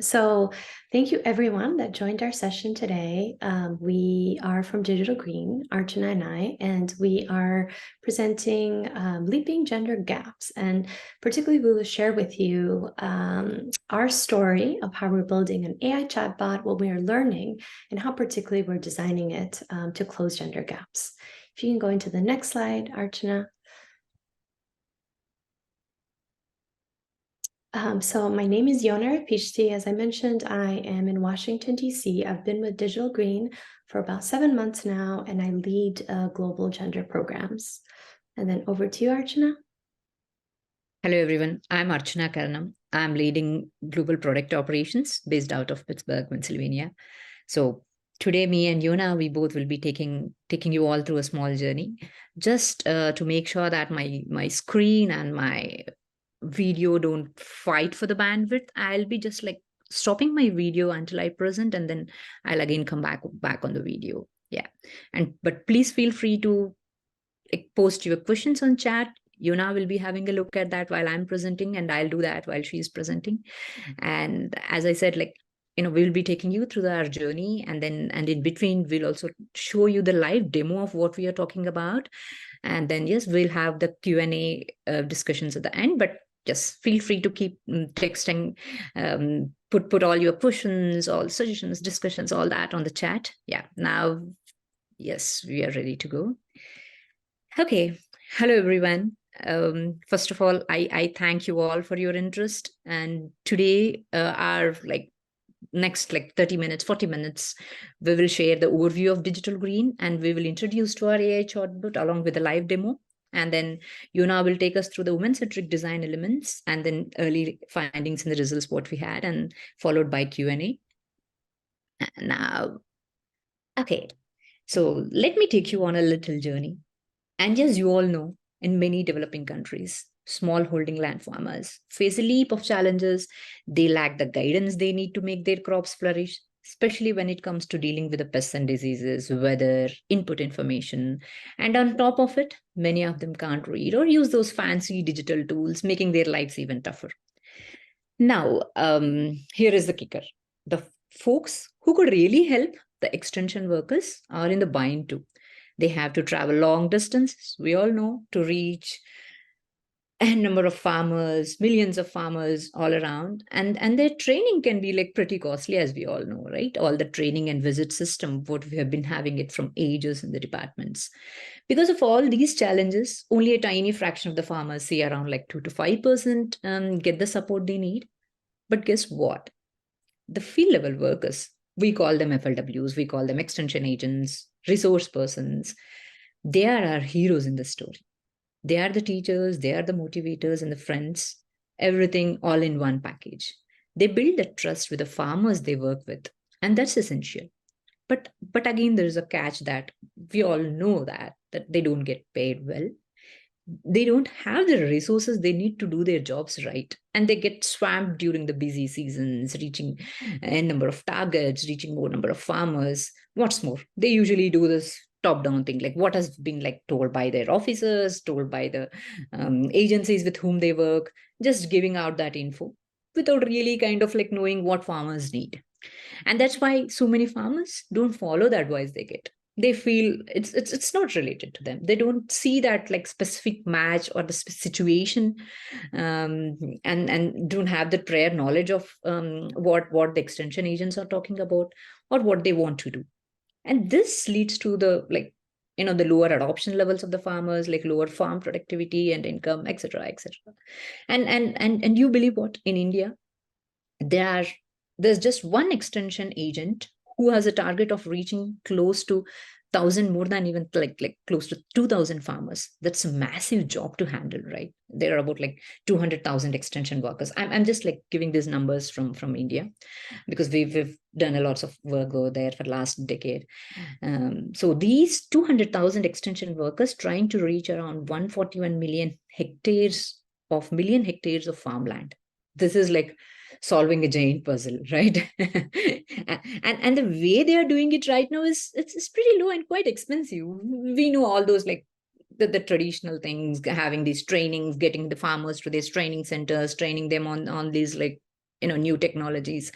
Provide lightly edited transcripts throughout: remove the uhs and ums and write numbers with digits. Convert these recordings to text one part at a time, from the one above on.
So thank you everyone that joined our session today. We are from Digital Green, Archana and we are presenting Leaping Gender Gaps. And particularly we will share with you our story of how we're building an AI chatbot, what we are learning, and how particularly we're designing it to close gender gaps. If you can go into the next slide, Archana. So my name is Yona Pishti. As I mentioned, I am in Washington, D.C. I've been with Digital Green for about 7 months now, and I lead global gender programs. And then over to you, Archana. Hello, everyone. I'm Archana Karanam. I'm leading global product operations based out of Pittsburgh, Pennsylvania. So today, me and Yona, we both will be taking you all through a small journey, just to make sure that my screen and my video don't fight for the bandwidth. I'll be just like stopping my video until I present, and then I'll again come back on the video. Yeah. But please feel free to post your questions on chat. Yuna will be having a look at that while I'm presenting, and I'll do that while she's presenting. And as I said, we'll be taking you through our journey, and in between, we'll also show you the live demo of what we are talking about. And then, yes, we'll have the Q&A discussions at the end, but just feel free to keep texting, put all your questions, all suggestions, discussions, all that on the chat. Yeah, now, yes, we are ready to go. Okay, hello everyone. First of all, I thank you all for your interest. And today, our next 30 minutes, 40 minutes, we will share the overview of Digital Green, and we will introduce to our AI chatbot along with a live demo. And then Yuna will take us through the women-centric design elements, and then early findings and the results what we had, and followed by Q&A. Now, okay, so let me take you on a little journey. And as you all know, in many developing countries, small holding land farmers face a leap of challenges. They lack the guidance they need to make their crops flourish, especially when it comes to dealing with the pests and diseases, weather, input information. And on top of it, many of them can't read or use those fancy digital tools, making their lives even tougher. Now, here is the kicker. The folks who could really help, the extension workers, are in the bind too. They have to travel long distances, we all know, to reach a number of farmers, millions of farmers all around. And their training can be pretty costly, as we all know, right? All the training and visit system, what we have been having it from ages in the departments. Because of all these challenges, only a tiny fraction of the farmers, say around 2 to 5%, get the support they need. But guess what? The field level workers, we call them FLWs, we call them extension agents, resource persons. They are our heroes in the story. They are the teachers, they are the motivators and the friends, everything all in one package. They build the trust with the farmers they work with, and that's essential. But again, there is a catch that we all know that they don't get paid well. They don't have the resources they need to do their jobs right. And they get swamped during the busy seasons, reaching a number of targets, reaching more number of farmers. What's more, they usually do this top-down thing, like what has been told by their officers, told by the agencies with whom they work, just giving out that info without really knowing what farmers need. And that's why so many farmers don't follow the advice they get. They feel it's not related to them. They don't see that specific match or the situation, and don't have the prior knowledge of what the extension agents are talking about or what they want to do. And this leads to the the lower adoption levels of the farmers, lower farm productivity and income, etc., etc. And you believe what? In India, there's just one extension agent who has a target of reaching close to 1,000, more than even close to 2,000 farmers. That's a massive job to handle, right? There are about 200,000 extension workers. I'm just giving these numbers from India, because we've done a lot of work over there for the last decade. So these 200,000 extension workers trying to reach around 141 million hectares of farmland. This is solving a giant puzzle, right? and the way they are doing it right now is it's pretty low and quite expensive. We know all those the traditional things, having these trainings, getting the farmers to these training centers, training them on these new technologies.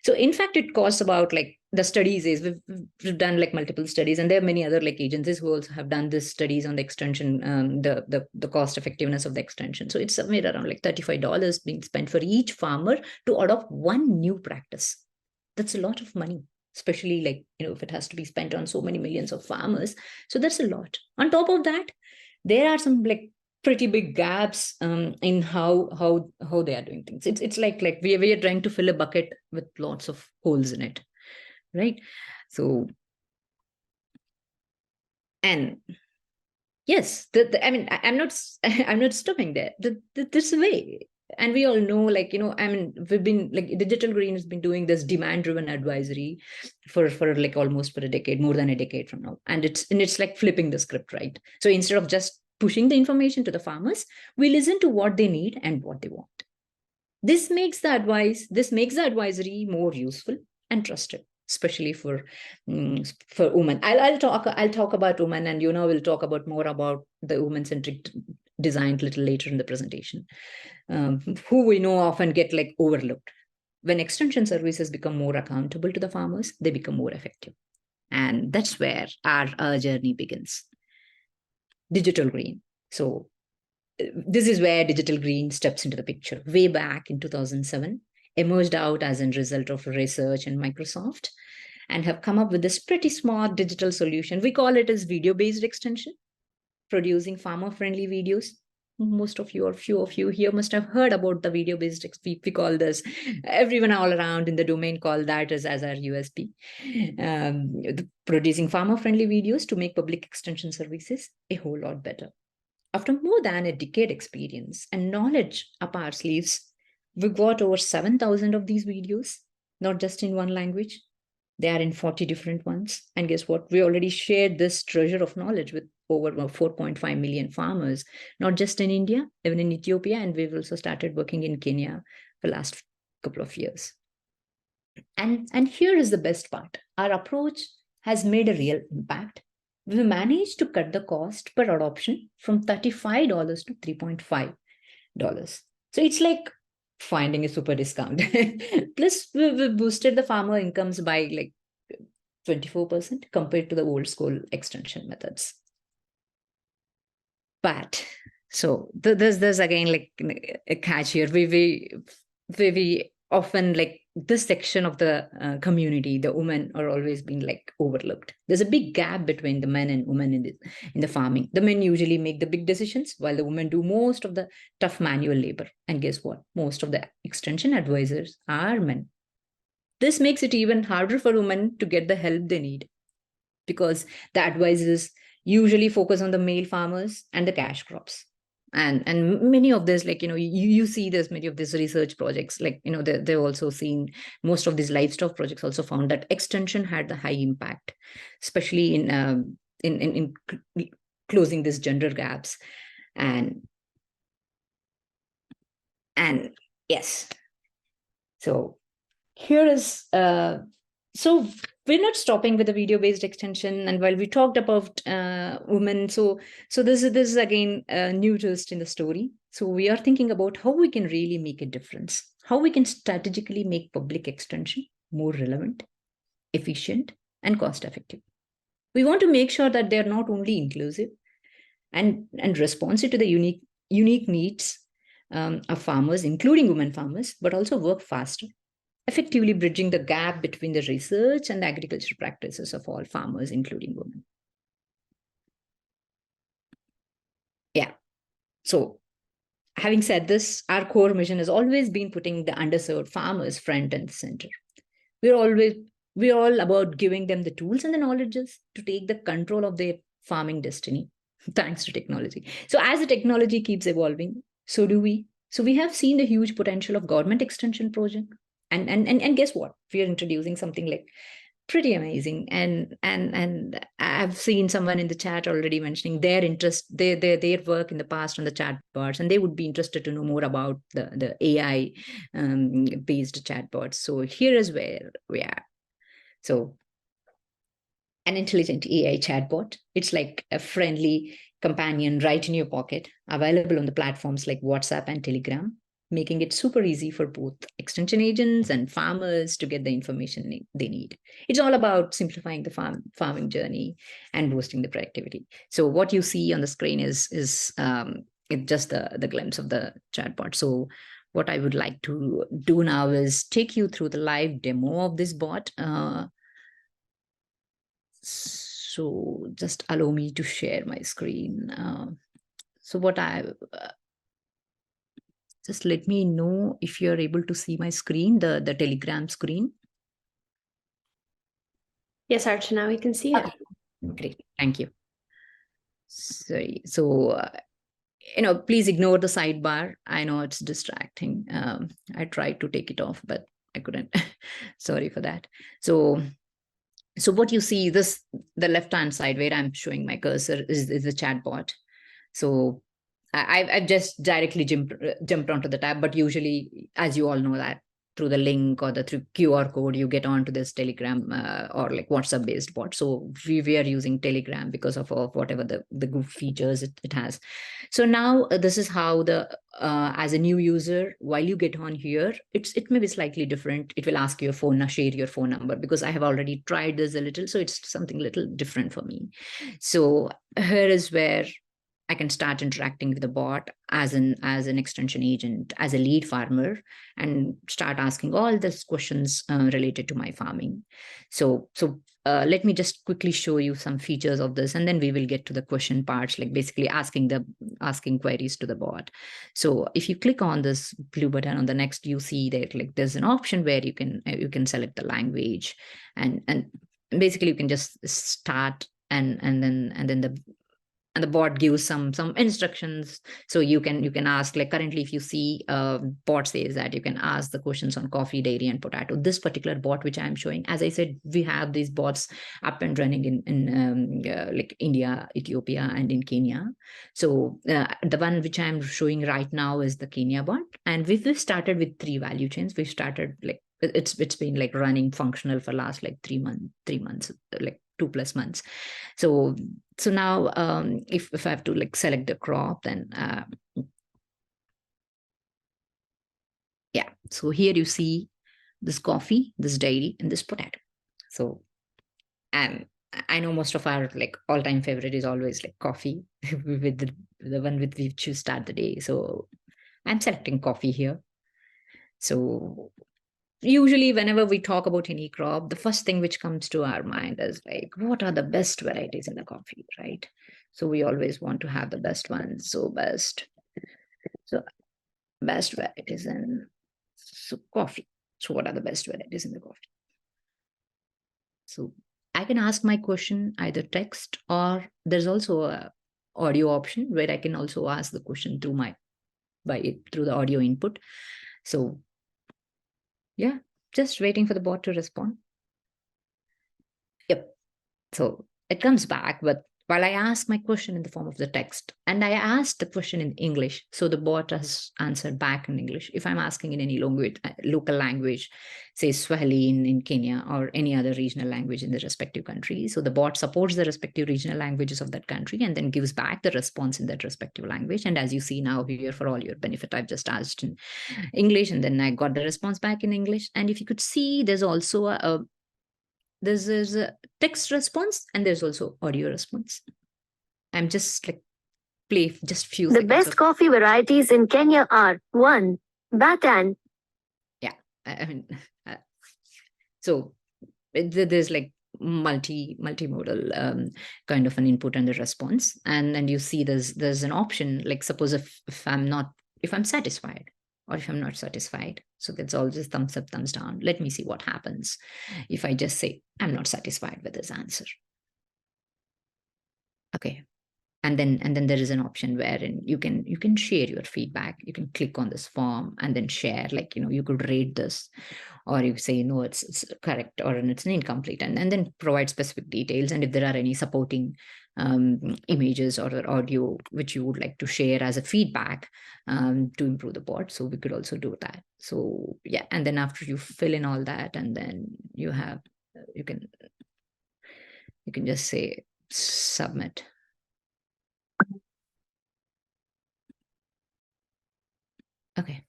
So in fact, it costs about like the studies is we've done like multiple studies, and there are many other like agencies who also have done this studies on the extension, the cost effectiveness of the extension. So it's somewhere around like $35 being spent for each farmer to adopt one new practice. That's a lot of money, especially like, if it has to be spent on so many millions of farmers. So that's a lot. On top of that, there are some like pretty big gaps in how they are doing things. It's like we are trying to fill a bucket with lots of holes in it, right? So, and yes, I mean, I'm not I'm not stopping there. This way, and we all know, like, I mean, we've been like Digital Green has been doing this demand-driven advisory for like almost for a decade, more than a decade from now, and it's like flipping the script, right? So instead of just pushing the information to the farmers, we listen to what they need and what they want. This makes the advisory more useful and trusted, especially for women. I'll talk about women, and we'll talk about more about the women-centric design a little later in the presentation, who we know often get like overlooked. When extension services become more accountable to the farmers, they become more effective. And that's where our journey begins. Digital Green. So this is where Digital Green steps into the picture. Way back in 2007, emerged out as a result of research in Microsoft, and have come up with this pretty smart digital solution. We call it as video-based extension, producing farmer-friendly videos. Most of you, or few of you here, must have heard about the video-based. We call this, everyone all around in the domain call that as our USP. Producing farmer-friendly videos to make public extension services a whole lot better. After more than a decade experience and knowledge up our sleeves, we got over 7,000 of these videos, not just in one language. They are in 40 different ones. And guess what? We already shared this treasure of knowledge with over 4.5 million farmers, not just in India, even in Ethiopia. And we've also started working in Kenya for the last couple of years. And here is the best part. Our approach has made a real impact. We managed to cut the cost per adoption from $35 to $3.5. So it's like finding a super discount. Plus, we boosted the farmer incomes by like 24% compared to the old school extension methods. But so there's again like a catch here. We often like this section of the community, the women are always being like overlooked. There's a big gap between the men and women in the farming. The men usually make the big decisions while the women do most of the tough manual labor. And guess what? Most of the extension advisors are men. This makes it even harder for women to get the help they need, because the advisors usually focus on the male farmers and the cash crops. And many of this, like, you see there's many of these research projects, like, they've also seen most of these livestock projects also found that extension had the high impact, especially in closing these gender gaps. And yes, so here is so we're not stopping with the video-based extension. And while we talked about women, so this is again a new twist in the story. So we are thinking about how we can really make a difference, how we can strategically make public extension more relevant, efficient, and cost-effective. We want to make sure that they're not only inclusive and responsive to the unique needs of farmers, including women farmers, but also work faster, effectively bridging the gap between the research and the agricultural practices of all farmers, including women. Yeah. So having said this, our core mission has always been putting the underserved farmers front and center. We're all about giving them the tools and the knowledges to take the control of their farming destiny, thanks to technology. So as the technology keeps evolving, so do we. So we have seen the huge potential of government extension project. And guess what? We are introducing something like pretty amazing. And I've seen someone in the chat already mentioning their interest, their work in the past on the chatbots, and they would be interested to know more about the AI based chatbots. So here is where we are. So an intelligent AI chatbot, it's like a friendly companion right in your pocket, available on the platforms like WhatsApp and Telegram, making it super easy for both extension agents and farmers to get the information they need. It's all about simplifying the farming journey and boosting the productivity. So what you see on the screen is it's just the glimpse of the chatbot. So what I would like to do now is take you through the live demo of this bot. So just allow me to share my screen. So what I just let me know if you're able to see my screen, the Telegram screen. Yes, Archana, we can see it. Great, thank you. Sorry. So, please ignore the sidebar. I know it's distracting. I tried to take it off, but I couldn't. Sorry for that. So what you see, the left-hand side where I'm showing my cursor is the chatbot. So I've just directly jumped onto the tab, but usually, as you all know, that through the link or through QR code, you get onto this Telegram or like WhatsApp based bot. So we are using Telegram because of whatever the good features it has. So now this is how as a new user, while you get on here, it may be slightly different. It will ask your phone, share your phone number, because I have already tried this a little. So it's something a little different for me. So here is where I can start interacting with the bot as an extension agent, as a lead farmer, and start asking all these questions related to my farming. So let me just quickly show you some features of this, and then we will get to the question parts, like basically asking queries to the bot. So if you click on this blue button on the next, you see that like there's an option where you can select the language, and basically you can just start and then the bot gives some instructions. So you can ask, like currently if you see bot says that you can ask the questions on coffee, dairy, and potato. This particular bot which I'm showing, as I said, we have these bots up and running in like India, Ethiopia, and in Kenya. So the one which I'm showing right now is the Kenya bot, and we've started with 3 value chains. We started like it's been like running functional for last like 3 months, like 2+ months. So now if I have to like select the crop, then yeah, so here you see this coffee, this dairy, and this potato. So I know most of our like all-time favorite is always like coffee with the one with which you start the day. So I'm selecting coffee here. So usually whenever we talk about any crop, the first thing which comes to our mind is like, what are the best varieties in the coffee, right? So we always want to have the best ones. So best varieties in coffee. So what are the best varieties in the coffee? So I can ask my question either text, or there's also a audio option where I can also ask the question through through the audio input. So yeah, just waiting for the bot to respond. Yep. So it comes back, but while I ask my question in the form of the text, and I asked the question in English, so the bot has answered back in English. If I'm asking in any language, local language, say Swahili in Kenya, or any other regional language in the respective country, so the bot supports the respective regional languages of that country and then gives back the response in that respective language. And as you see now here, for all your benefit, I've just asked in English, and then I got the response back in English. And if you could see, there's also there's a text response, and there's also audio response. I'm just like play just few The seconds. The best coffee varieties in Kenya are 1. Batan. Yeah, I mean, so there's like multimodal kind of an input and a response, and you see there's an option, like suppose if I'm satisfied or if I'm not satisfied. So that's all just thumbs up, thumbs down. Let me see what happens if I just say I'm not satisfied with this answer. Okay. And then there is an option wherein you can share your feedback. You can click on this form and then share, like, you could rate this, or you say no, it's correct, or it's an incomplete, and then provide specific details. And if there are any supporting images or audio which you would like to share as a feedback to improve the bot, so we could also do that. So yeah, and then after you fill in all that, and then you can just say submit. Okay.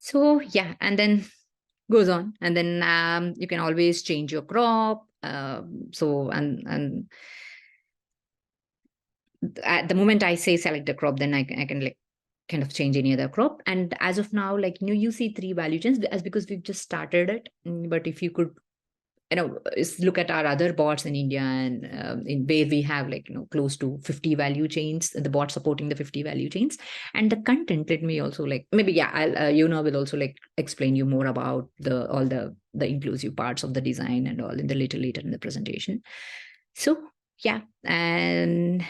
So yeah, and then goes on, and then you can always change your crop. So and at the moment I say select the crop, then I can like kind of change any other crop. And as of now, like you see 3 value chains as because we've just started it. But if you could look at our other bots in India, and in where we have like close to 50 value chains, the bot supporting the 50 value chains. And the content, let me also like maybe I'll will also like explain you more about all the inclusive parts of the design and all in the later in the presentation. So yeah, and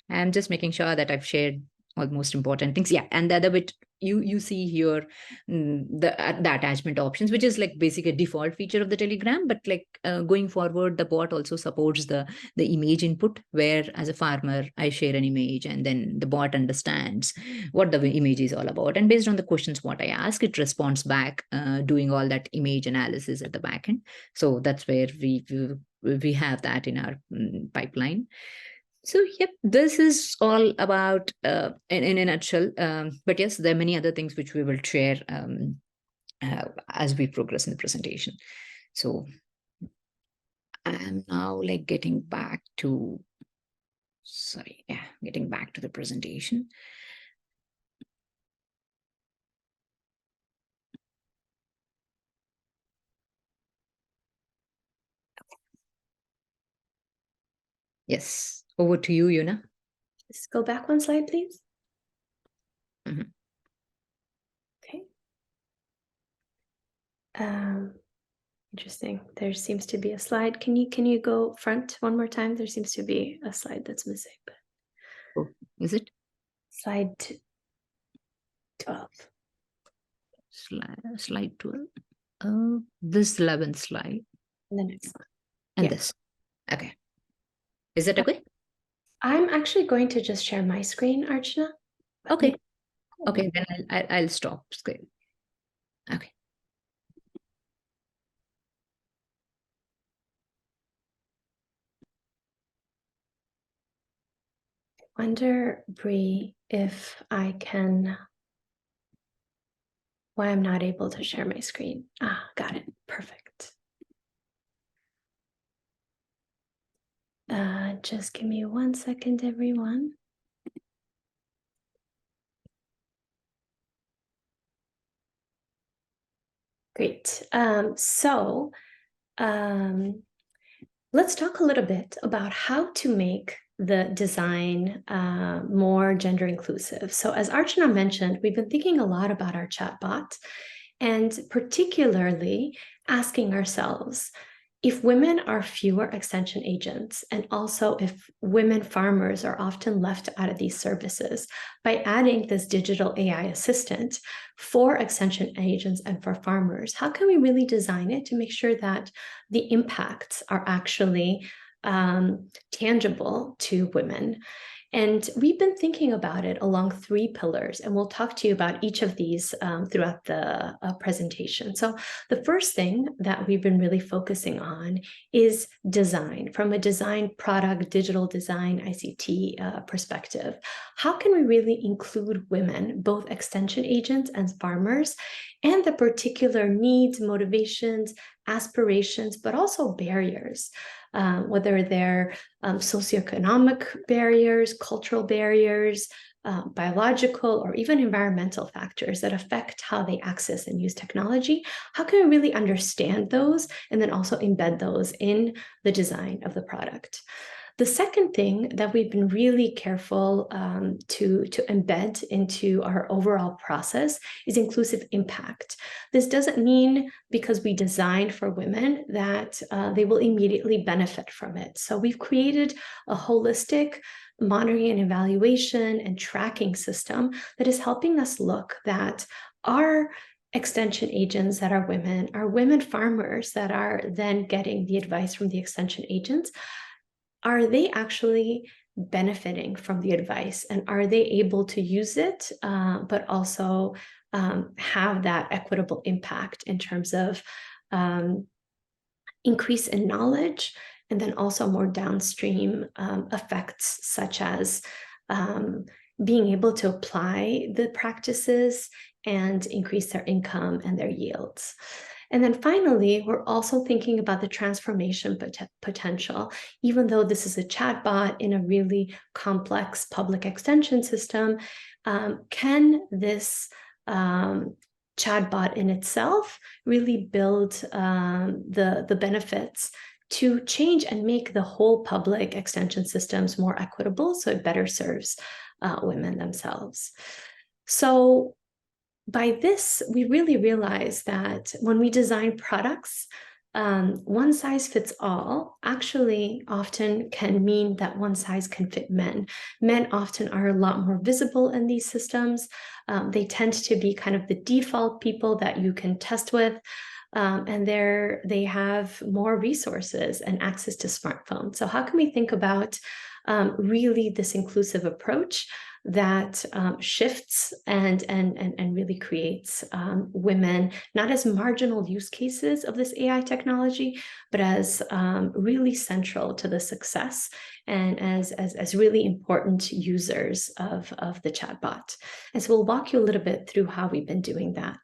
I'm just making sure that I've shared all the most important things. Yeah, and the other bit you see here, the attachment options, which is like basically a default feature of the Telegram. But like going forward, the bot also supports the image input, where as a farmer I share an image, and then the bot understands what the image is all about, and based on the questions what I ask, it responds back, doing all that image analysis at the back end. So that's where we have that in our pipeline. So, yep, this is all about in a nutshell. But yes, there are many other things which we will share as we progress in the presentation. So, I'm now like getting back to the presentation. Yes, over to you, Yuna. Just go back one slide, please. Mhm. Okay. Interesting. There seems to be a slide. Can you go front one more time? There seems to be a slide that's missing. But Oh, is it? Slide 12. Slide 12. This 11th slide. And the next one. And Yeah. this. Okay. Is that okay? I'm actually going to just share my screen, Archana. Okay. Okay, then I'll stop screen. Okay. Wonder, Bree, if I can, why I'm not able to share my screen. Ah, got it. Perfect. Just give me 1 second, everyone. Great. Let's talk a little bit about how to make the design more gender inclusive. So as Archana mentioned, we've been thinking a lot about our chatbot, and particularly asking ourselves, if women are fewer extension agents, and also if women farmers are often left out of these services, by adding this digital AI assistant for extension agents and for farmers, how can we really design it to make sure that the impacts are actually tangible to women? And we've been thinking about it along 3 pillars, and we'll talk to you about each of these throughout the presentation. So the first thing that we've been really focusing on is design, from a design product, digital design, ICT perspective. How can we really include women, both extension agents and farmers, and the particular needs, motivations, aspirations, but also barriers, whether they're socioeconomic barriers, cultural barriers, biological, or even environmental factors that affect how they access and use technology. How can we really understand those and then also embed those in the design of the product? The second thing that we've been really careful to embed into our overall process is inclusive impact. This doesn't mean because we designed for women that they will immediately benefit from it. So we've created a holistic monitoring and evaluation and tracking system that is helping us look that our extension agents that are women farmers that are then getting the advice from the extension agents. Are they actually benefiting from the advice, and are they able to use it, but also have that equitable impact in terms of increase in knowledge, and then also more downstream effects, such as being able to apply the practices and increase their income and their yields. And then finally, we're also thinking about the transformation potential. Even though this is a chatbot in a really complex public extension system, can this chatbot in itself really build the benefits to change and make the whole public extension systems more equitable, so it better serves women themselves? So by this, we really realized that when we design products, one size fits all actually often can mean that one size can fit men. Men often are a lot more visible in these systems. They tend to be kind of the default people that you can test with. And they have more resources and access to smartphones. So how can we think about really this inclusive approach that shifts and really creates women not as marginal use cases of this AI technology, but as really central to the success and as really important users of the chatbot. And so we'll walk you a little bit through how we've been doing that.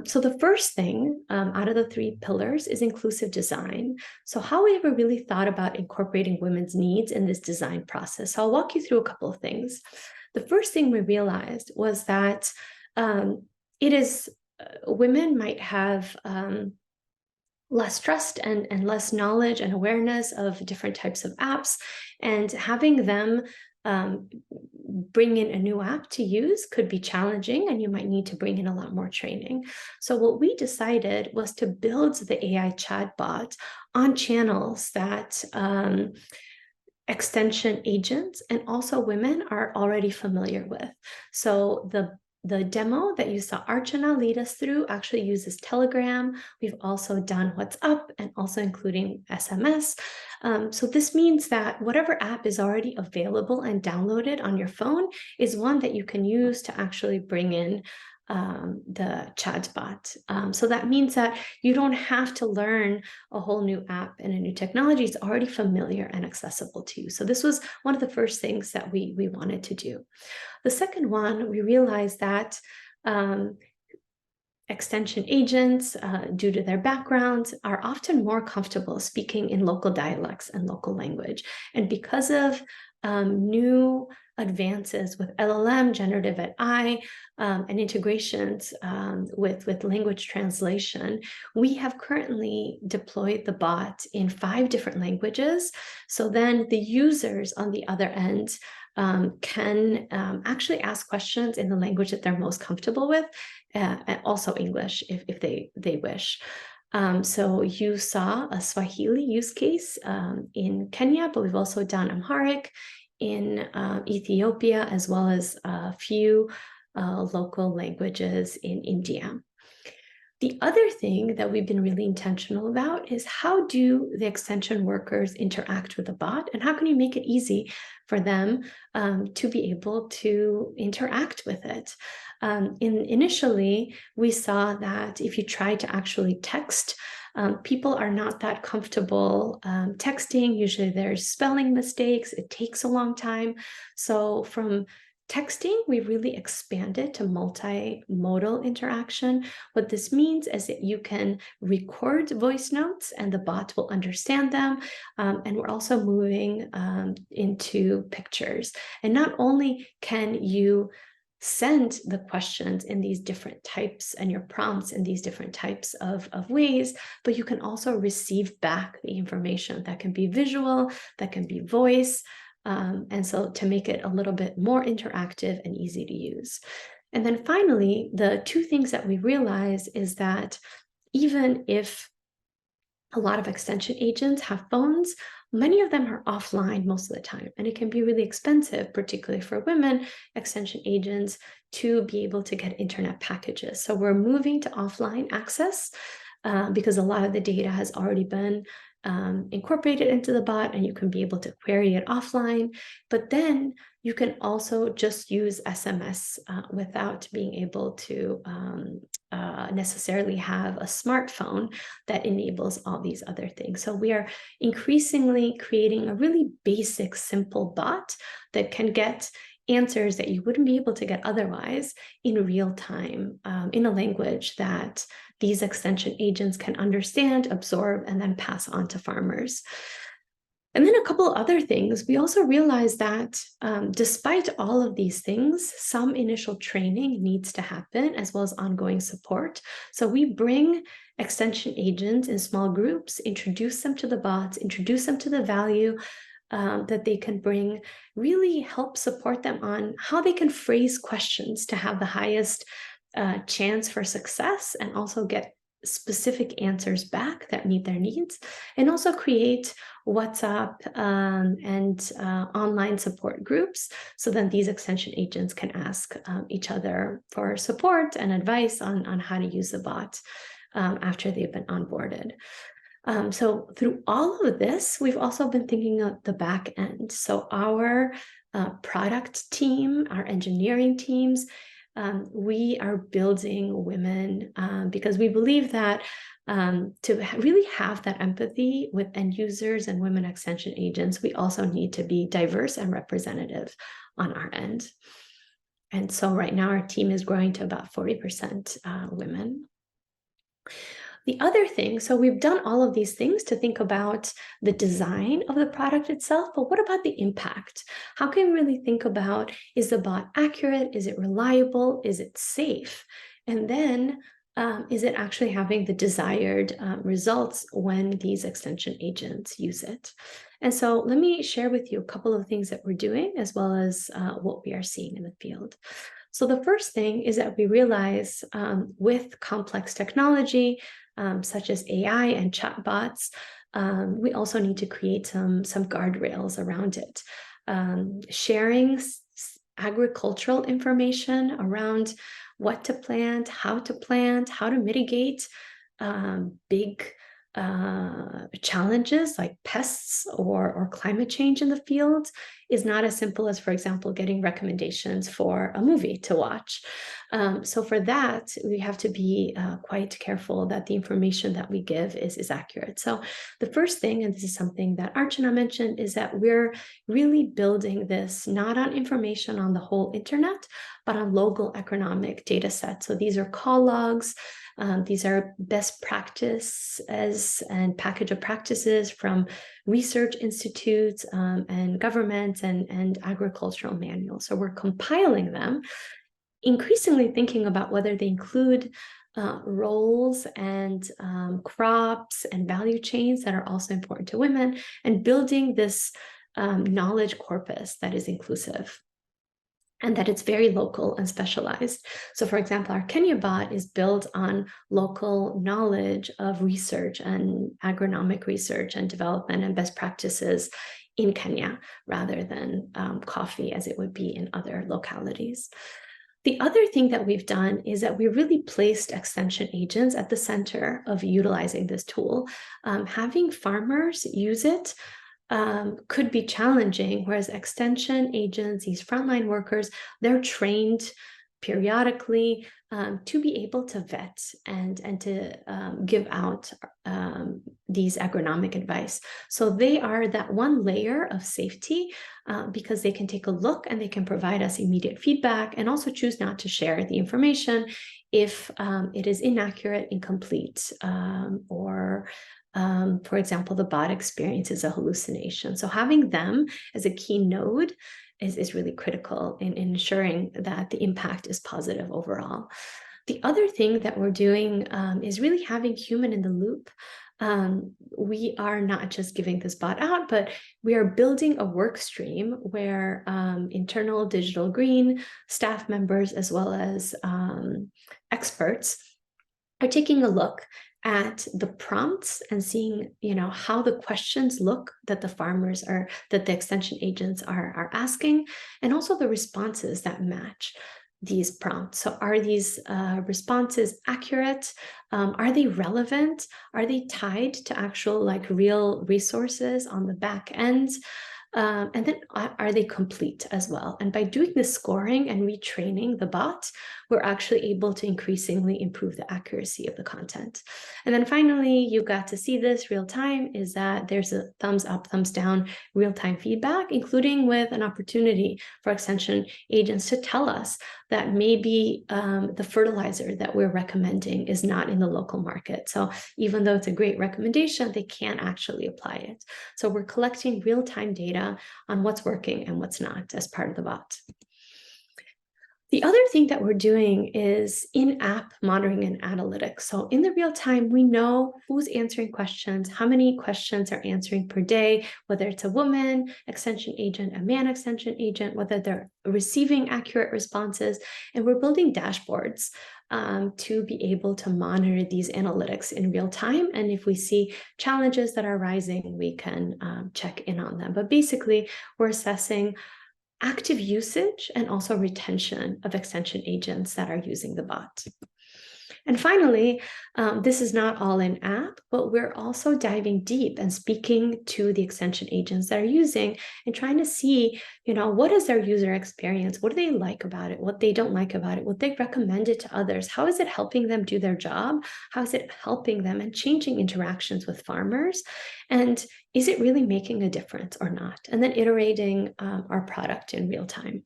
So the first thing out of the 3 pillars is inclusive design. So how we ever really thought about incorporating women's needs in this design process. So I'll walk you through a couple of things. The first thing we realized was that women might have less trust and less knowledge and awareness of different types of apps, and having them bring in a new app to use could be challenging, and you might need to bring in a lot more training. So what we decided was to build the AI chatbot on channels that extension agents and also women are already familiar with. So the demo that you saw Archana lead us through actually uses Telegram. We've also done WhatsApp and also including SMS. So this means that whatever app is already available and downloaded on your phone is one that you can use to actually bring in the chatbot. So that means that you don't have to learn a whole new app and a new technology. It's already familiar and accessible to you. So this was one of the first things that we wanted to do. The second one, we realized that extension agents, due to their backgrounds, are often more comfortable speaking in local dialects and local language. And because of new advances with LLM, generative AI, and integrations with language translation, we have currently deployed the bot in 5 different languages. So then the users on the other end can actually ask questions in the language that they're most comfortable with, and also English if they wish. So you saw a Swahili use case in Kenya, but we've also done Amharic in Ethiopia, as well as a few local languages in India. The other thing that we've been really intentional about is how do the extension workers interact with the bot, and how can you make it easy for them to be able to interact with it? Initially, we saw that if you try to actually text, people are not that comfortable texting. Usually there's spelling mistakes. It takes a long time. So from texting, we really expanded to multimodal interaction. What this means is that you can record voice notes and the bot will understand them. And we're also moving into pictures. And not only can you send the questions in these different types and your prompts in these different types of ways, but you can also receive back the information that can be visual, that can be voice, and so to make it a little bit more interactive and easy to use. And then finally, the 2 things that we realize is that even if a lot of extension agents have phones, many of them are offline most of the time, and it can be really expensive, particularly for women extension agents, to be able to get internet packages. So we're moving to offline access because a lot of the data has already been incorporated into the bot, and you can be able to query it offline. But then you can also just use SMS without being able to necessarily have a smartphone that enables all these other things. So we are increasingly creating a really basic, simple bot that can get answers that you wouldn't be able to get otherwise in real time, in a language that these extension agents can understand, absorb, and then pass on to farmers. And then a couple other things. We also realized that despite all of these things, some initial training needs to happen as well as ongoing support. So we bring extension agents in small groups, introduce them to the bots, introduce them to the value that they can bring, really help support them on how they can phrase questions to have the highest chance for success and also get specific answers back that meet their needs, and also create WhatsApp and online support groups so then these extension agents can ask each other for support and advice on how to use the bot after they've been onboarded. So through all of this, we've also been thinking of the back end. So our product team, our engineering teams, we are building women because we believe that to really have that empathy with end users and women extension agents, we also need to be diverse and representative on our end. And so right now our team is growing to about 40% women. The other thing, so we've done all of these things to think about the design of the product itself, but what about the impact? How can we really think about, is the bot accurate? Is it reliable? Is it safe? And then is it actually having the desired results when these extension agents use it? And so let me share with you a couple of things that we're doing as well as what we are seeing in the field. So the first thing is that we realize with complex technology, such as AI and chatbots, we also need to create some guardrails around it. Sharing agricultural information around what to plant, how to mitigate big challenges like pests or climate change in the field is not as simple as, for example, getting recommendations for a movie to watch. So for that, we have to be quite careful that the information that we give is accurate. So the first thing, and this is something that Archana mentioned, is that we're really building this not on information on the whole internet, but on local agronomic data sets. So these are call logs. These are best practices and package of practices from research institutes and governments and agricultural manuals. So we're compiling them, increasingly thinking about whether they include roles and crops and value chains that are also important to women, and building this knowledge corpus that is inclusive and that it's very local and specialized. So for example, our Kenya bot is built on local knowledge of research and agronomic research and development and best practices in Kenya rather than coffee as it would be in other localities. The other thing that we've done is that we really placed extension agents at the center of utilizing this tool. Having farmers use it could be challenging, whereas extension agents, these frontline workers, they're trained periodically to be able to vet and to give out these agronomic advice. So they are that one layer of safety because they can take a look and they can provide us immediate feedback and also choose not to share the information if it is inaccurate, incomplete, or for example, the bot experiences a hallucination. So having them as a key node is really critical in ensuring that the impact is positive overall. The other thing that we're doing is really having human in the loop. We are not just giving this bot out, but we are building a work stream where internal Digital Green staff members as well as experts are taking a look at the prompts and seeing, how the questions look that the farmers that the extension agents are asking, and also the responses that match these prompts. So are these responses accurate? Are they relevant? Are they tied to actual real resources on the back end? And then are they complete as well? And by doing this scoring and retraining the bot, we're actually able to increasingly improve the accuracy of the content. And then finally, you got to see this real time, is that there's a thumbs up, thumbs down, real-time feedback, including with an opportunity for extension agents to tell us that maybe the fertilizer that we're recommending is not in the local market. So even though it's a great recommendation, they can't actually apply it. So we're collecting real-time data on what's working and what's not as part of the bot. The other thing that we're doing is in-app monitoring and analytics. So in the real time, we know who's answering questions, how many questions are answering per day, whether it's a woman extension agent, a man extension agent, whether they're receiving accurate responses, and we're building dashboards to be able to monitor these analytics in real time. And if we see challenges that are rising, we can check in on them. But basically, we're assessing active usage and also retention of extension agents that are using the bot. And finally, this is not all in app, but we're also diving deep and speaking to the extension agents that are using and trying to see, what is their user experience? What do they like about it? What they don't like about it? What they recommend it to others? How is it helping them do their job? How is it helping them and changing interactions with farmers? And is it really making a difference or not? And then iterating our product in real time.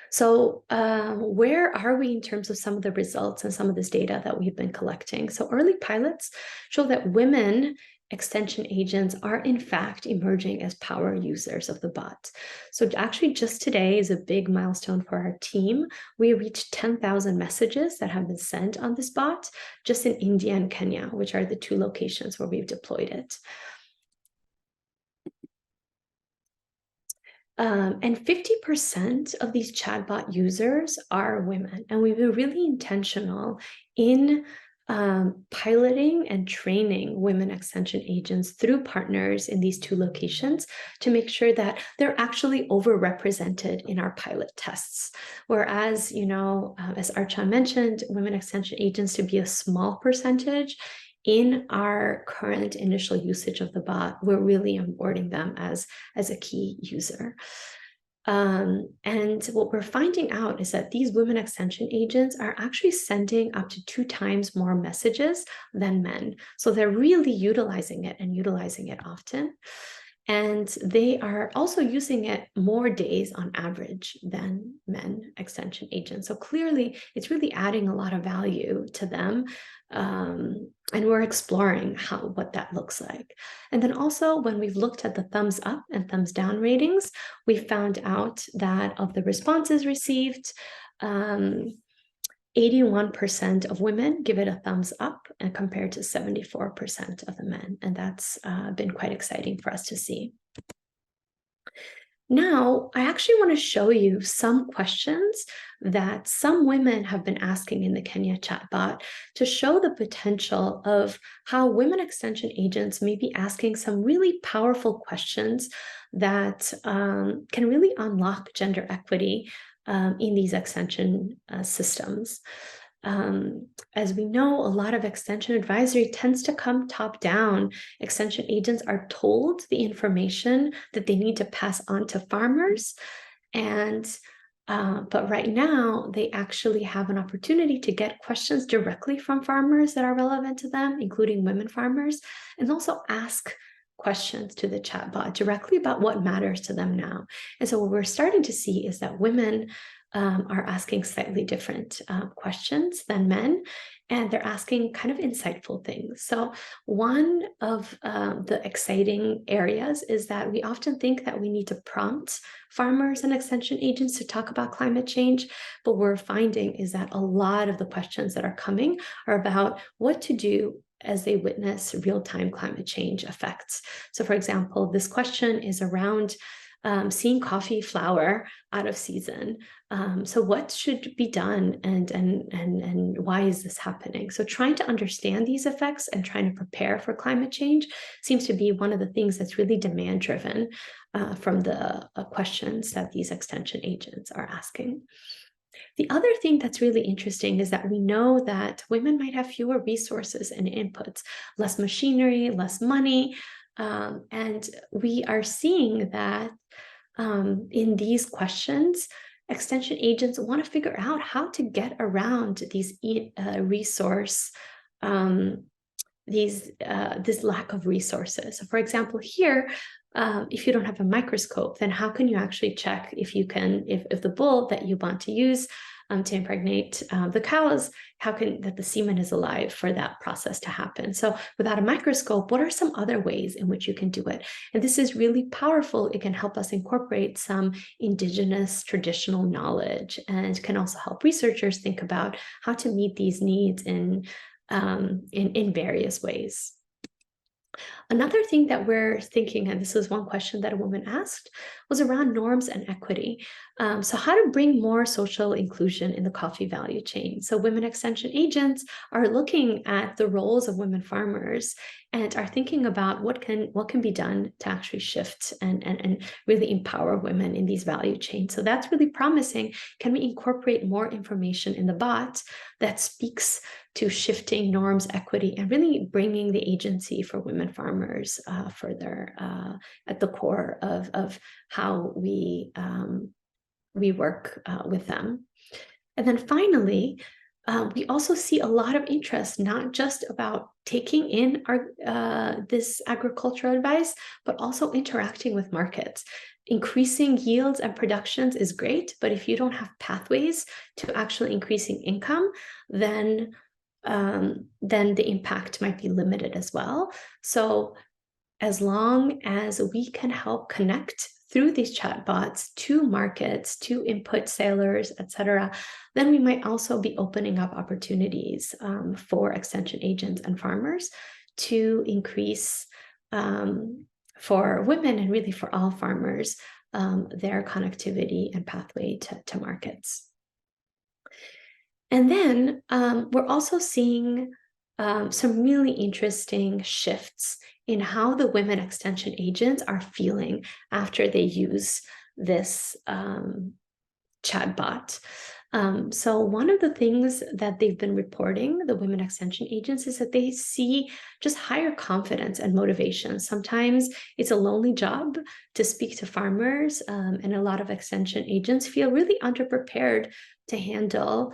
So where are we in terms of some of the results and some of this data that we've been collecting? So early pilots show that women extension agents are in fact emerging as power users of the bot. So actually just today is a big milestone for our team. We reached 10,000 messages that have been sent on this bot just in India and Kenya, which are the 2 locations where we've deployed it. And 50% of these chatbot users are women. And we've been really intentional in piloting and training women extension agents through partners in these 2 locations to make sure that they're actually overrepresented in our pilot tests. Whereas, as Archana mentioned, women extension agents to be a small percentage in our current initial usage of the bot, we're really onboarding them as a key user. And what we're finding out is that these women extension agents are actually sending up to 2 times more messages than men. So they're really utilizing it and utilizing it often. And they are also using it more days on average than men extension agents. So clearly, it's really adding a lot of value to them. And we're exploring what that looks like. And then also when we've looked at the thumbs up and thumbs down ratings, we found out that of the responses received, 81% of women give it a thumbs up and compared to 74% of the men. And that's been quite exciting for us to see. Now, I actually want to show you some questions that some women have been asking in the Kenya chatbot to show the potential of how women extension agents may be asking some really powerful questions that can really unlock gender equity in these extension systems. As we know, a lot of extension advisory tends to come top down. Extension agents are told the information that they need to pass on to farmers. But right now, they actually have an opportunity to get questions directly from farmers that are relevant to them, including women farmers, and also ask questions to the chatbot directly about what matters to them now. And so what we're starting to see is that women are asking slightly different questions than men, and they're asking kind of insightful things. So one of the exciting areas is that we often think that we need to prompt farmers and extension agents to talk about climate change, but what we're finding is that a lot of the questions that are coming are about what to do as they witness real-time climate change effects. So for example, this question is around seeing coffee flower out of season. So what should be done and why is this happening? So trying to understand these effects and trying to prepare for climate change seems to be one of the things that's really demand driven from the questions that these extension agents are asking. The other thing that's really interesting is that we know that women might have fewer resources and inputs, less machinery, less money, And we are seeing that in these questions, extension agents want to figure out how to get around these resource, this lack of resources. So for example, here, if you don't have a microscope, then how can you actually check if the bull that you want to use to impregnate the cows, that the semen is alive for that process to happen? So without a microscope, what are some other ways in which you can do it? And this is really powerful. It can help us incorporate some indigenous traditional knowledge, and can also help researchers think about how to meet these needs in various ways. Another thing that we're thinking, and this is one question that a woman asked, was around norms and equity. So how to bring more social inclusion in the coffee value chain. So women extension agents are looking at the roles of women farmers and are thinking about what can be done to actually shift and really empower women in these value chains. So that's really promising. Can we incorporate more information in the bot that speaks to shifting norms, equity, and really bringing the agency for women farmers further at the core of how we work with them. And then finally, we also see a lot of interest, not just about taking in this agricultural advice, but also interacting with markets. Increasing yields and productions is great, but if you don't have pathways to actually increasing income, then the impact might be limited as well. So as long as we can help connect through these chatbots to markets, to input sailors, etc., then we might also be opening up opportunities for extension agents and farmers to increase for women and really for all farmers their connectivity and pathway to markets. And then we're also seeing some really interesting shifts in how the women extension agents are feeling after they use this chatbot. So one of the things that they've been reporting, the women extension agents, is that they see just higher confidence and motivation. Sometimes it's a lonely job to speak to farmers, and a lot of extension agents feel really underprepared to handle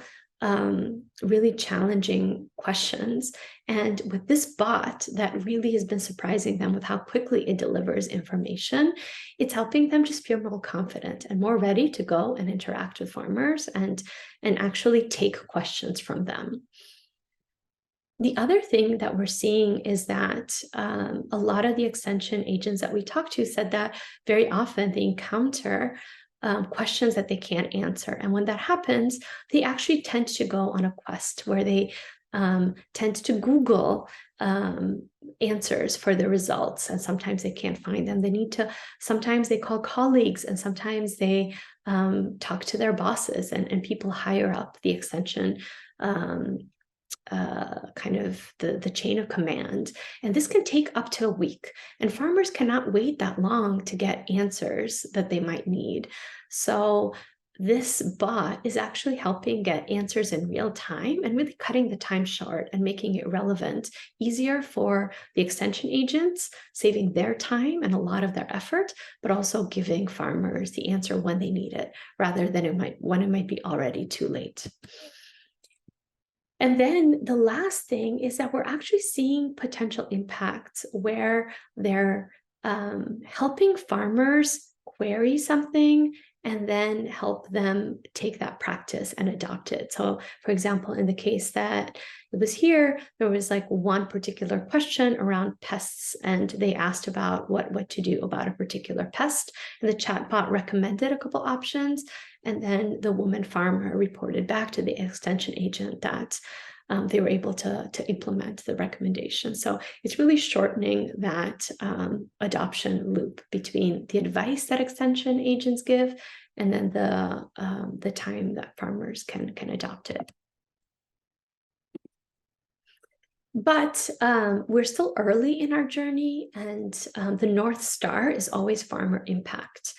really challenging questions. And with this bot that really has been surprising them with how quickly it delivers information, it's helping them just feel more confident and more ready to go and interact with farmers and actually take questions from them. The other thing that we're seeing is that a lot of the extension agents that we talk to said that very often they encounter questions that they can't answer. And when that happens, they actually tend to go on a quest where they tend to Google answers for the results. And sometimes they can't find them. Sometimes they call colleagues, and sometimes they talk to their bosses and people higher up the extension kind of the chain of command. And this can take up to a week, and farmers cannot wait that long to get answers that they might need. So this bot is actually helping get answers in real time and really cutting the time short and making it relevant, easier for the extension agents, saving their time and a lot of their effort, but also giving farmers the answer when they need it, rather than when it might be already too late. And then the last thing is that we're actually seeing potential impacts where they're helping farmers query something and then help them take that practice and adopt it. So for example, in the case that it was here, there was like one particular question around pests, and they asked about what to do about a particular pest. And the chatbot recommended a couple options. And then the woman farmer reported back to the extension agent that they were able to implement the recommendation. So it's really shortening that adoption loop between the advice that extension agents give and then the time that farmers can adopt it. But we're still early in our journey, and the North Star is always farmer impact.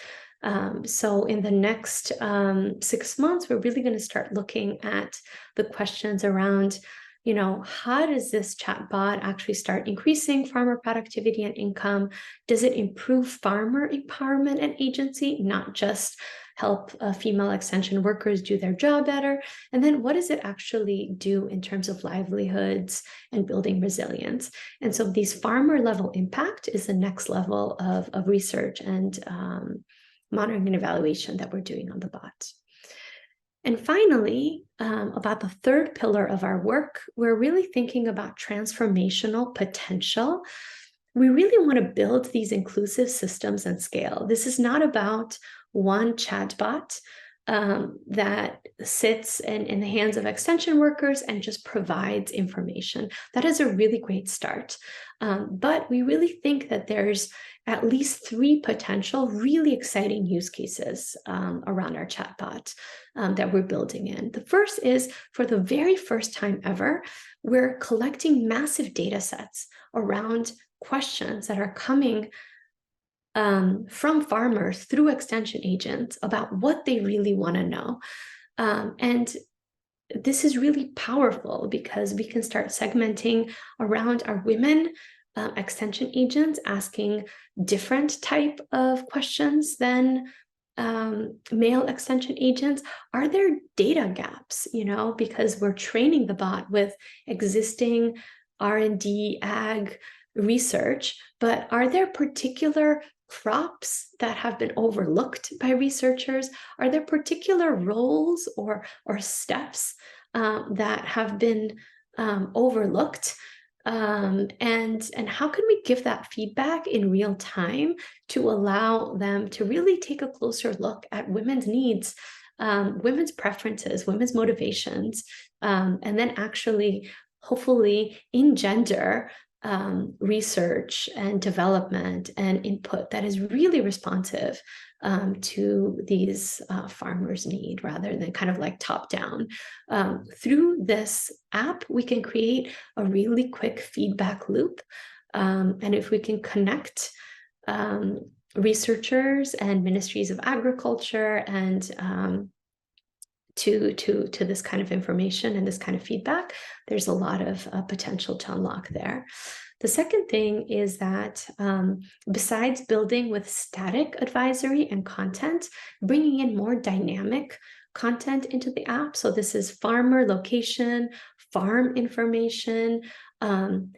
So in the next 6 months, we're really going to start looking at the questions around how does this chatbot actually start increasing farmer productivity and income? Does it improve farmer empowerment and agency, not just help female extension workers do their job better? And then what does it actually do in terms of livelihoods and building resilience? And so these farmer level impact is the next level of research and monitoring and evaluation that we're doing on the bot. And finally, about the third pillar of our work, we're really thinking about transformational potential. We really want to build these inclusive systems and scale. This is not about one chatbot that sits in the hands of extension workers and just provides information. That is a really great start. But we really think that there's at least 3 potential really exciting use cases around our chatbot that we're building in. The first is, for the very first time ever, we're collecting massive data sets around questions that are coming from farmers through extension agents about what they really want to know. And this is really powerful because we can start segmenting around our women extension agents asking different type of questions than male extension agents. Are there data gaps, because we're training the bot with existing R&D ag research, but are there particular crops that have been overlooked by researchers? Are there particular roles or steps that have been overlooked? And how can we give that feedback in real time to allow them to really take a closer look at women's needs, women's preferences, women's motivations, and then actually, hopefully, engender research and development and input that is really responsive to these farmers' need, rather than kind of like top down. Through this app, we can create a really quick feedback loop. And if we can connect researchers and ministries of agriculture and to this kind of information and this kind of feedback, there's a lot of potential to unlock there. The second thing is that besides building with static advisory and content, bringing in more dynamic content into the app. So this is farmer location, farm information,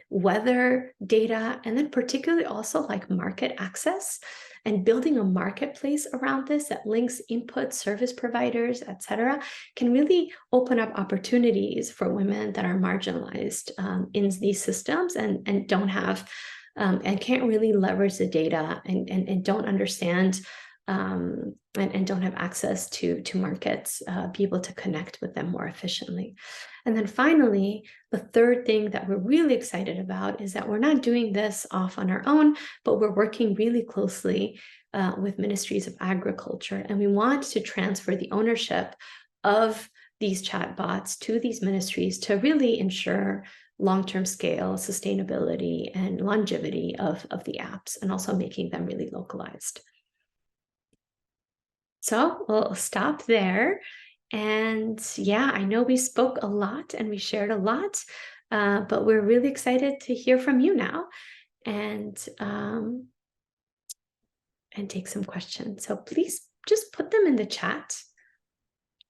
weather data, and then particularly also like market access, and building a marketplace around this that links input service providers, et cetera, can really open up opportunities for women that are marginalized in these systems and don't have and can't really leverage the data and don't understand and don't have access to markets, be able to connect with them more efficiently. And then finally, the third thing that we're really excited about is that we're not doing this off on our own, but we're working really closely with ministries of agriculture. And we want to transfer the ownership of these chatbots to these ministries to really ensure long-term scale, sustainability, and longevity of the apps, and also making them really localized. So we'll stop there. And yeah, I know we spoke a lot and we shared a lot, but we're really excited to hear from you now and take some questions. So please just put them in the chat.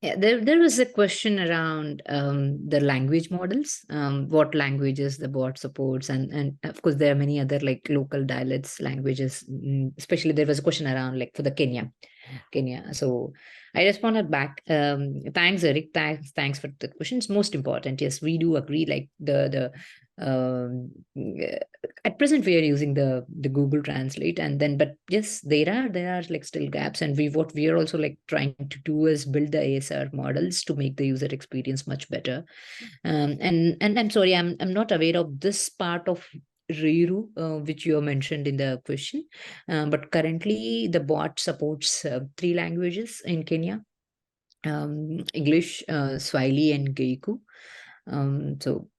Yeah, there was a question around the language models, what languages the bot supports, and of course there are many other like local dialects languages. Especially there was a question around like for the Kenya. So I responded back. Thanks, Eric. Thanks for the questions. Most important, yes, we do agree. Like at present we are using the Google Translate, and then but yes, there are like still gaps, and what we are also like trying to do is build the ASR models to make the user experience much better. And I'm sorry, I'm not aware of this part of Riru, which you mentioned in the question, but currently the bot supports 3 languages in Kenya: English, Swahili, and Geiku. So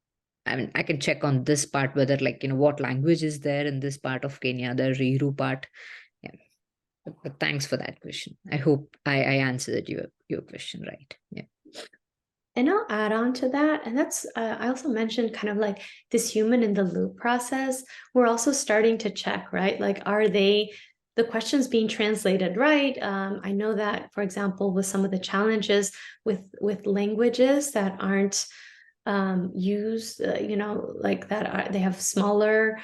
I mean, I can check on this part whether like what language is there in this part of Kenya, the Riru part. Yeah, but thanks for that question. I hope I answered your question right. Yeah. And I'll add on to that. And that's, I also mentioned kind of like this human in the loop process. We're also starting to check, right? Like, are the questions being translated right? I know that, for example, with some of the challenges with languages that aren't used, like they have smaller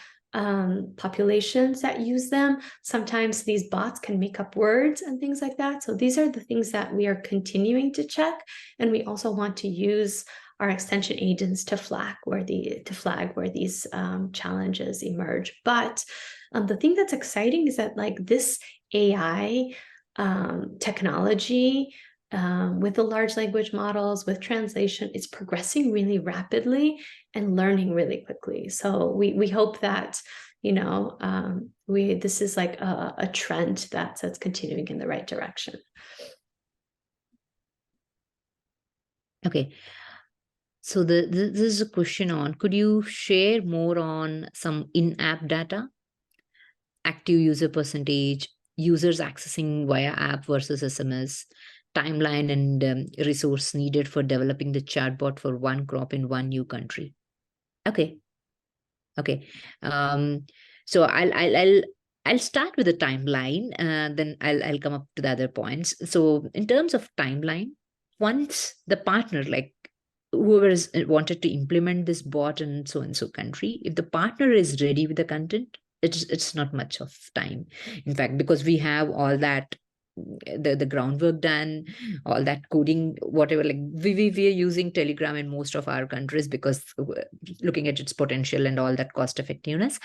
populations that use them. Sometimes these bots can make up words and things like that. So these are the things that we are continuing to check. And we also want to use our extension agents to flag where these challenges emerge. But the thing that's exciting is that like this AI technology, with the large language models, with translation, it's progressing really rapidly and learning really quickly. So we hope that, this is like a trend that's continuing in the right direction. Okay. So this is a question on, could you share more on some in-app data, active user percentage, users accessing via app versus SMS, timeline and resource needed for developing the chatbot for one crop in one new country? Okay. So I'll start with the timeline, then I'll come up to the other points. So in terms of timeline, once the partner, like whoever is wanted to implement this bot in so and so country, if the partner is ready with the content, it's not much of time. In fact, because we have all that the groundwork done, all that coding, whatever, like we are using Telegram in most of our countries because looking at its potential and all that cost effectiveness.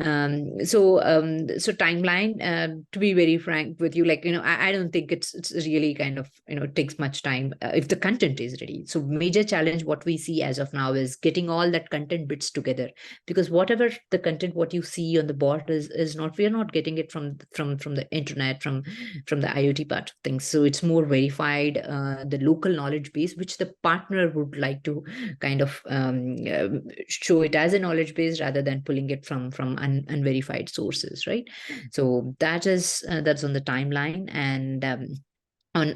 So timeline, to be very frank with you, like, I don't think it's really kind of, takes much time if the content is ready. So major challenge what we see as of now is getting all that content bits together, because whatever the content what you see on the bot is not, we are not getting it from the internet, from the IoT part of things. So it's more verified, the local knowledge base, which the partner would like to kind of show it as a knowledge base rather than pulling it from unverified sources, right? So that's on the timeline. And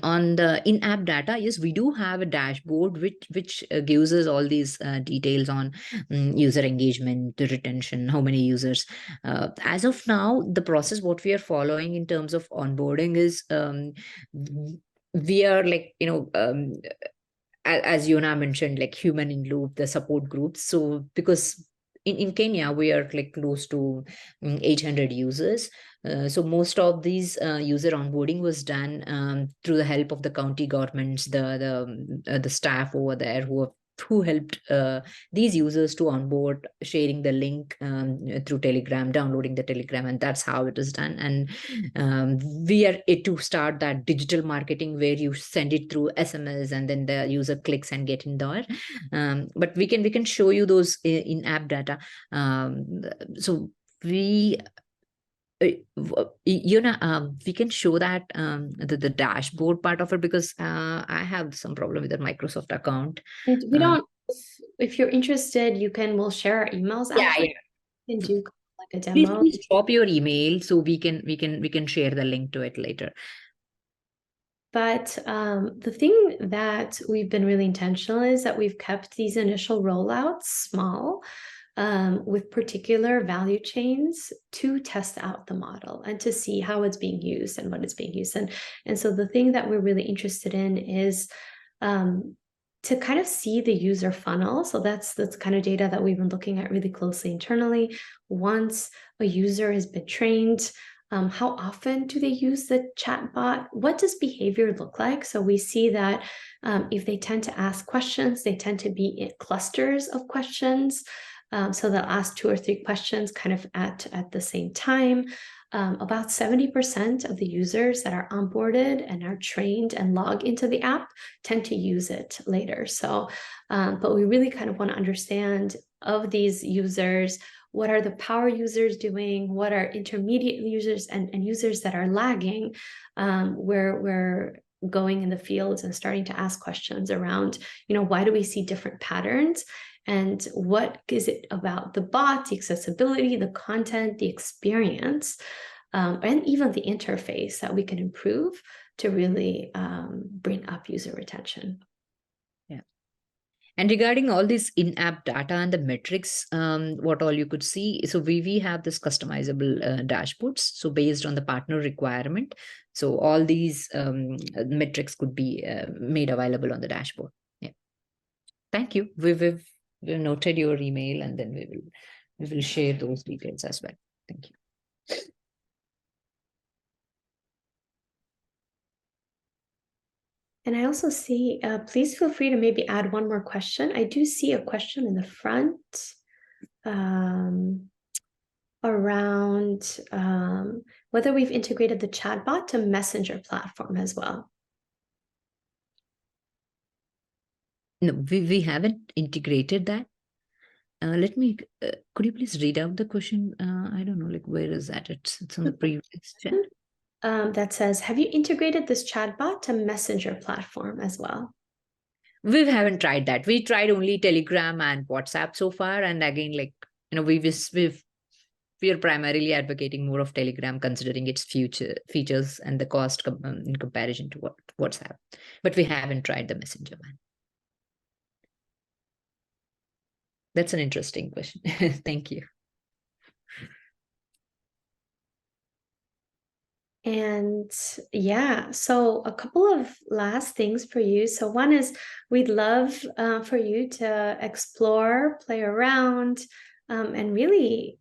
on the in-app data, yes, we do have a dashboard which gives us all these details on user engagement, the retention, how many users. As of now, the process what we are following in terms of onboarding is we are like, as Yona mentioned, like human in loop, the support groups. So because in Kenya, we are like close to 800 users. So most of these user onboarding was done through the help of the county governments, the staff over there who helped these users to onboard, sharing the link through Telegram, downloading the Telegram, and that's how it is done. And we are yet to start that digital marketing where you send it through SMS and then the user clicks and get in there. But we can show you those in-app data. So we we can show that the dashboard part of it, because I have some problem with the Microsoft account. And we don't, if you're interested, we'll share our emails after. Yeah. And do like a demo. Please drop your email so we can share the link to it later. But the thing that we've been really intentional is that we've kept these initial rollouts small, with particular value chains to test out the model and to see how it's being used and what it's being used. And so the thing that we're really interested in is to kind of see the user funnel. So that's kind of data that we've been looking at really closely internally. Once a user has been trained, how often do they use the chatbot? What does behavior look like? So we see that if they tend to ask questions, they tend to be in clusters of questions. So they'll ask 2 or 3 questions kind of at the same time. About 70% of the users that are onboarded and are trained and log into the app tend to use it later. So, but we really kind of want to understand of these users, what are the power users doing? What are intermediate users and users that are lagging? Where we're going in the fields and starting to ask questions around, why do we see different patterns? And what is it about the bot, the accessibility, the content, the experience, and even the interface that we can improve to really bring up user retention? Yeah. And regarding all this in-app data and the metrics, what all you could see, so we have this customizable dashboards. So based on the partner requirement, so all these metrics could be made available on the dashboard. Yeah. Thank you. We've noted your email, and then we will share those details as well. Thank you. And I also see, please feel free to maybe add one more question. I do see a question in the front around whether we've integrated the chatbot to Messenger platform as well. No, we haven't integrated that. Let me, could you please read out the question? I don't know, like, where is that? It's on the previous chat. That says, have you integrated this chatbot to Messenger platform as well? We haven't tried that. We tried only Telegram and WhatsApp so far. And again, like, we are primarily advocating more of Telegram, considering its future features and the cost in comparison to WhatsApp. But we haven't tried the Messenger one. That's an interesting question. Thank you. And yeah, so a couple of last things for you. So one is we'd love for you to explore, play around, and really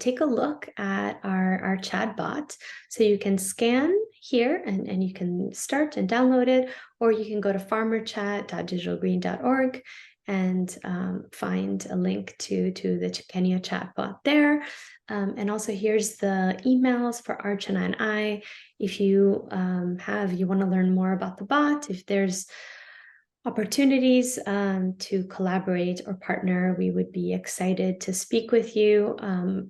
take a look at our chatbot. So you can scan here and you can start and download it, or you can go to farmerchat.digitalgreen.org and find a link to the Kenya chatbot there. And also here's the emails for Archana and I. If you you want to learn more about the bot, if there's opportunities to collaborate or partner, we would be excited to speak with you.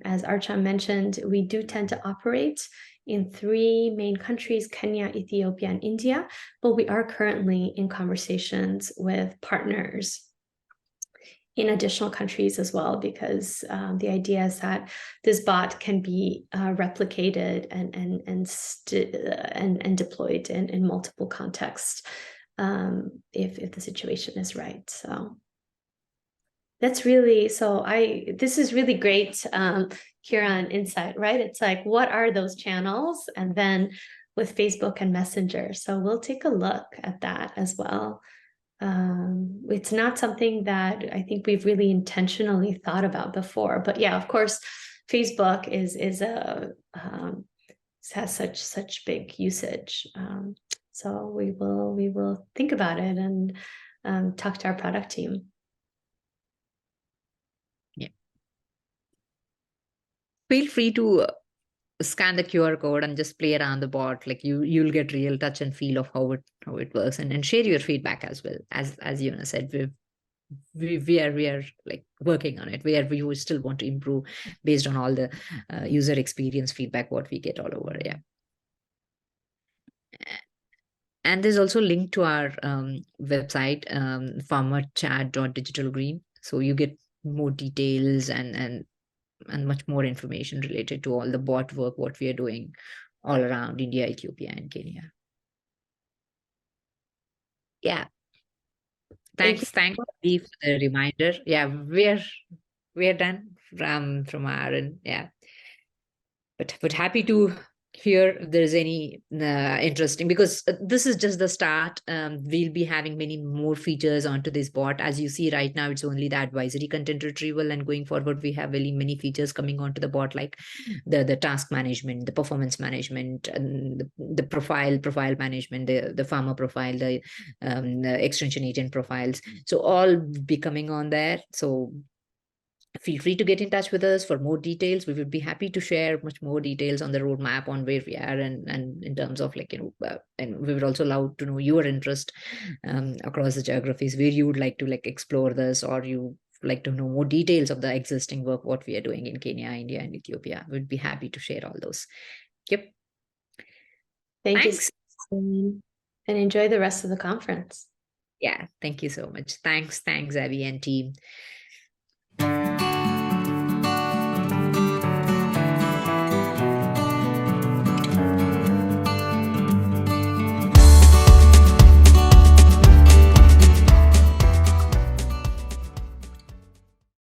As Archana mentioned, we do tend to operate in 3 main countries, Kenya, Ethiopia, and India, but we are currently in conversations with partners in additional countries as well, because the idea is that this bot can be replicated and deployed in multiple contexts if the situation is right. So that's really, this is really great, Kira, insight, right? It's like, what are those channels? And then with Facebook and Messenger. So we'll take a look at that as well. It's not something that I think we've really intentionally thought about before, but yeah, of course, Facebook has such big usage. So we will think about it and talk to our product team. Yeah. Feel free to scan the QR code and just play around the bot. Like you'll get real touch and feel of how it works, and share your feedback as well. As Yuna said, we are like working on it. We still want to improve based on all the user experience feedback what we get all over. Yeah. And there's also a link to our website, farmerchat.digitalgreen. So you get more details and much more information related to all the bot work, what we are doing all around India, Ethiopia, and Kenya. Yeah. Thanks for the reminder. Yeah, we're done from our end. Yeah. But happy to hear if there's any interesting, because this is just the start. We'll be having many more features onto this bot. As you see right now, it's only the advisory content retrieval, and going forward, we have really many features coming onto the bot, like the task management, the performance management, and the profile management, the farmer profile, the extension agent profiles. So all be coming on there. So feel free to get in touch with us for more details. We would be happy to share much more details on the roadmap, on where we are, and in terms of like, and we would also love to know your interest across the geographies where you would like to like explore this, or you like to know more details of the existing work, what we are doing in Kenya, India, and Ethiopia. We'd be happy to share all those. Yep. Thanks. And enjoy the rest of the conference. Yeah, thanks you so much. Thanks, Abby and team.